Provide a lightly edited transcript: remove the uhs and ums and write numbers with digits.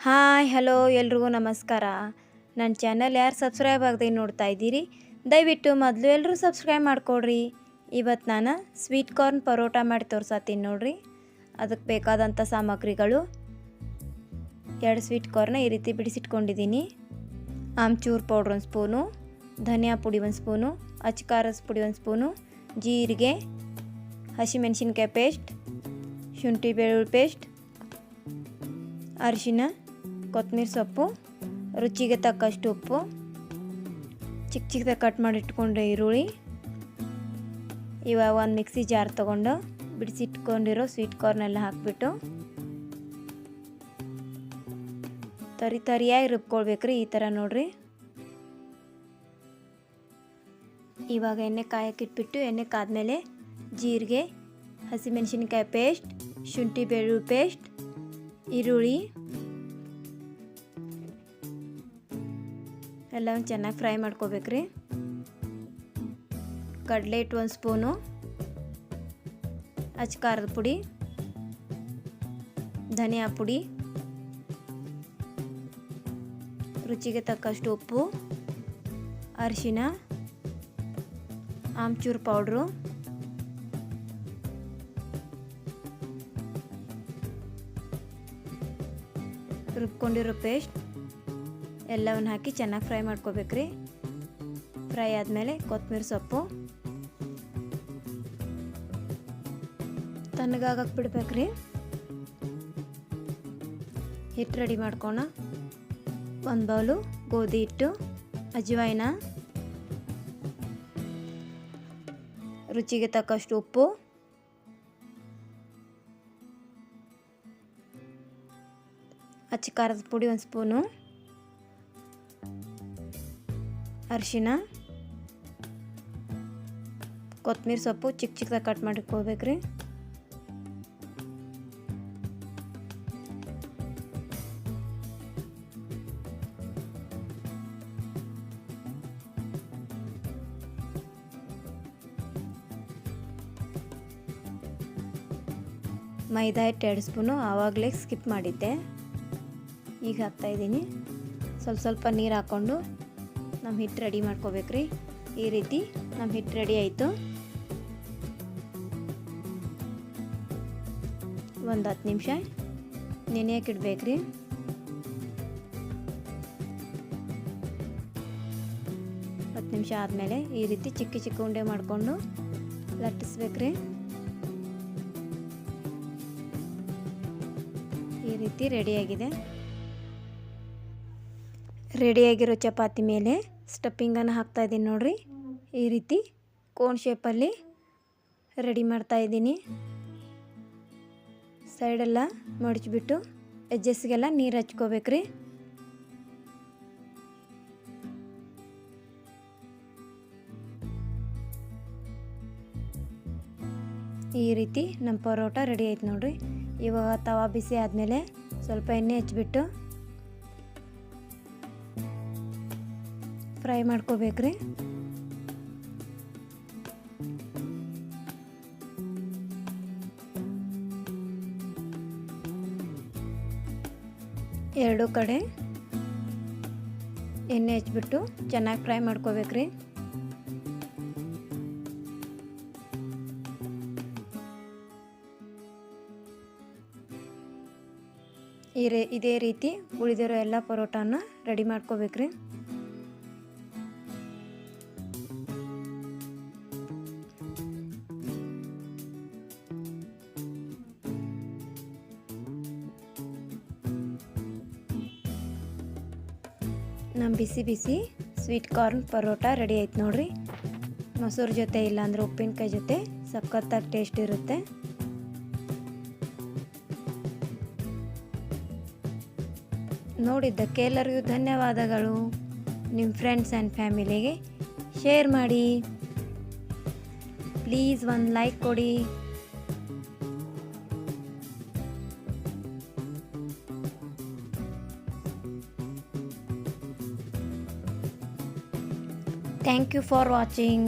Hi hello ಎಲ್ರಿಗೂ ನಮಸ್ಕಾರ. ನನ್ನ ಚಾನಲ್ ಯಾರು ಸಬ್ಸ್ಕ್ರೈಬ್ ಆಗದೆ ನೋಡ್ತಾ ಇದ್ದೀರಿ, ದಯವಿಟ್ಟು ಮೊದಲು ಎಲ್ಲರೂ ಸಬ್ಸ್ಕ್ರೈಬ್ ಮಾಡಿಕೊಡ್ರಿ. ಇವತ್ತು ನಾನು ಸ್ವೀಟ್ ಕಾರ್ನ್ ಪರೋಟ ಮಾಡಿ ತೋರ್ಸತ್ತೀನಿ ನೋಡ್ರಿ. ಅದಕ್ಕೆ ಬೇಕಾದಂಥ ಸಾಮಗ್ರಿಗಳು: 2 ಸ್ವೀಟ್ ಕಾರ್ನ ಈ ರೀತಿ ಬಿಡಿಸಿಟ್ಕೊಂಡಿದ್ದೀನಿ, ಆಮ್ಚೂರ್ ಪೌಡ್ರ್ 1 ಸ್ಪೂನು, ಧನಿಯಾ ಪುಡಿ 1 ಸ್ಪೂನು, ಅಚ್ಕಾರದ ಪುಡಿ 1 ಸ್ಪೂನು, ಜೀರಿಗೆ, ಹಸಿಮೆಣಸಿನ್ಕಾಯಿ ಪೇಸ್ಟ್, ಶುಂಠಿ ಬೆಳ್ಳುಳ್ಳಿ ಪೇಸ್ಟ್, ಅರಿಶಿನ, ಕೊತ್ತಂಬರಿ ಸೊಪ್ಪು, ರುಚಿಗೆ ತಕ್ಕಷ್ಟು ಉಪ್ಪು, ಚಿಕ್ಕ ಚಿಕ್ಕದಾಗಿ ಕಟ್ ಮಾಡಿ ಇಟ್ಕೊಂಡ್ರೆ ಈರುಳ್ಳಿ. ಇವಾಗ ಒಂದು ಮಿಕ್ಸಿ ಜಾರ್ ತೊಗೊಂಡು ಬಿಡಿಸಿಟ್ಕೊಂಡಿರೋ ಸ್ವೀಟ್ ಕಾರ್ನೆಲ್ಲ ಹಾಕಿಬಿಟ್ಟು ತರಿಯಾಗಿ ರುಬ್ಕೊಳ್ಬೇಕ್ರಿ. ಈ ಥರ ನೋಡ್ರಿ. ಇವಾಗ ಎಣ್ಣೆ ಕಾಯಕ್ಕಿಟ್ಬಿಟ್ಟು ಎಣ್ಣೆ ಕಾದ್ಮೇಲೆ ಜೀರಿಗೆ, ಹಸಿಮೆಣಸಿನ್ಕಾಯಿ ಪೇಸ್ಟ್, ಶುಂಠಿ ಬೆಳ್ಳುಳ್ಳಿ ಪೇಸ್ಟ್, ಈರುಳ್ಳಿ ಎಲ್ಲ ಚೆನ್ನಾಗಿ ಫ್ರೈ ಮಾಡ್ಕೋಬೇಕ್ರಿ. ಕಡಲೆ ಹಿಟ್ಟು 1 ಸ್ಪೂನು, ಅಚ್ಕಾರದ ಪುಡಿ, ಧನಿಯಾ ಪುಡಿ, ರುಚಿಗೆ ತಕ್ಕಷ್ಟು ಉಪ್ಪು, ಅರಿಶಿನ, ಆಮ್ಚೂರ್ ಪೌಡ್ರು, ರುಬ್ಕೊಂಡಿರೋ ಪೇಸ್ಟ್ ಎಲ್ಲವನ್ನು ಹಾಕಿ ಚೆನ್ನಾಗಿ ಫ್ರೈ ಮಾಡ್ಕೋಬೇಕ್ರಿ. ಫ್ರೈ ಆದಮೇಲೆ ಕೊತ್ತಂಬರಿ ಸೊಪ್ಪು ತಣ್ಣಗಾಗಕ್ಕೆ ಬಿಡ್ಬೇಕ್ರಿ. ಹಿಟ್ಟು ರೆಡಿ ಮಾಡ್ಕೋಣ. 1 ಬೌಲು ಗೋಧಿ ಹಿಟ್ಟು, ಅಜ್ವಾಯಿನ, ರುಚಿಗೆ ತಕ್ಕಷ್ಟು ಉಪ್ಪು, ಅಚ್ಕಾರದ ಪುಡಿ 1 ಸ್ಪೂನು, ಅರಿಶಿನ, ಕೊತ್ತಂಬರಿ ಸೊಪ್ಪು ಚಿಕ್ಕ ಚಿಕ್ಕದಾಗಿ ಕಟ್ ಮಾಡಿಟ್ಕೋಬೇಕ್ರಿ. ಮೈದಾ ಹಿಟ್ಟು 2 ಸ್ಪೂನು ಆವಾಗಲೇ ಸ್ಕಿಪ್ ಮಾಡಿದ್ದೆ, ಈಗ ಹಾಕ್ತಾಯಿದ್ದೀನಿ. ಸ್ವಲ್ಪ ನೀರು ಹಾಕ್ಕೊಂಡು ನಮ್ಮ ಹಿಟ್ಟು ರೆಡಿ ಮಾಡ್ಕೋಬೇಕ್ರಿ. ಈ ರೀತಿ ನಮ್ಮ ಹಿಟ್ಟು ರೆಡಿ ಆಯಿತು. ಒಂದು 10 ನಿಮಿಷ ನೆನೆಯಕ್ಕೆ ಇಡಬೇಕ್ರಿ. 10 ನಿಮಿಷ ಆದಮೇಲೆ ಈ ರೀತಿ ಚಿಕ್ಕ ಚಿಕ್ಕ ಉಂಡೆ ಮಾಡಿಕೊಂಡು ಲಟ್ಟಿಸ್ಬೇಕ್ರಿ. ಈ ರೀತಿ ರೆಡಿಯಾಗಿದೆ. ರೆಡಿಯಾಗಿರೋ ಚಪಾತಿ ಮೇಲೆ ಸ್ಟಫಿಂಗನ್ನು ಹಾಕ್ತಾಯಿದ್ದೀನಿ ನೋಡ್ರಿ. ಈ ರೀತಿ ಕೋನ್ ಶೇಪಲ್ಲಿ ರೆಡಿ ಮಾಡ್ತಾಯಿದ್ದೀನಿ. ಸೈಡೆಲ್ಲ ಮಡಚಿಬಿಟ್ಟು ಎಜ್ಜಸ್ಗೆಲ್ಲ ನೀರು ಹಚ್ಕೋಬೇಕ್ರಿ. ಈ ರೀತಿ ನಮ್ಮ ಪರೋಟ ರೆಡಿ ಆಯ್ತು ನೋಡ್ರಿ. ಇವಾಗ ತವಾ ಬಿಸಿ ಆದಮೇಲೆ ಸ್ವಲ್ಪ ಎಣ್ಣೆ ಹಚ್ಬಿಟ್ಟು ಫ್ರೈ ಮಾಡ್ಕೋಬೇಕ್ರಿ. ಎರಡು ಕಡೆ ಎಣ್ಣೆ ಹಚ್ಬಿಟ್ಟು ಚೆನ್ನಾಗಿ ಫ್ರೈ ಮಾಡ್ಕೋಬೇಕ್ರಿ. ಇದೇ ರೀತಿ ಉಳಿದಿರೋ ಎಲ್ಲ ಪರೋಟಾನ ರೆಡಿ ಮಾಡ್ಕೋಬೇಕ್ರಿ. ನಮ್ಮ ಬಿಸಿ ಬಿಸಿ ಸ್ವೀಟ್ ಕಾರ್ನ್ ಪರೋಟ ರೆಡಿ ಆಯ್ತು ನೋಡ್ರಿ. ಮೊಸರು ಜೊತೆ ಇಲ್ಲಾಂದ್ರೆ ಉಪ್ಪಿನಕಾಯಿ ಜೊತೆ ಸಖತ್ತಾಗಿ ಟೇಸ್ಟ್ ಇರುತ್ತೆ. ನೋಡಿದ್ದಕ್ಕೆ ಎಲ್ಲರಿಗೂ ಧನ್ಯವಾದಗಳು. ನಿಮ್ಮ ಫ್ರೆಂಡ್ಸ್ ಆ್ಯಂಡ್ ಫ್ಯಾಮಿಲಿಗೆ ಶೇರ್ ಮಾಡಿ. ಪ್ಲೀಸ್ ಒಂದು ಲೈಕ್ ಕೊಡಿ. Thank you for watching.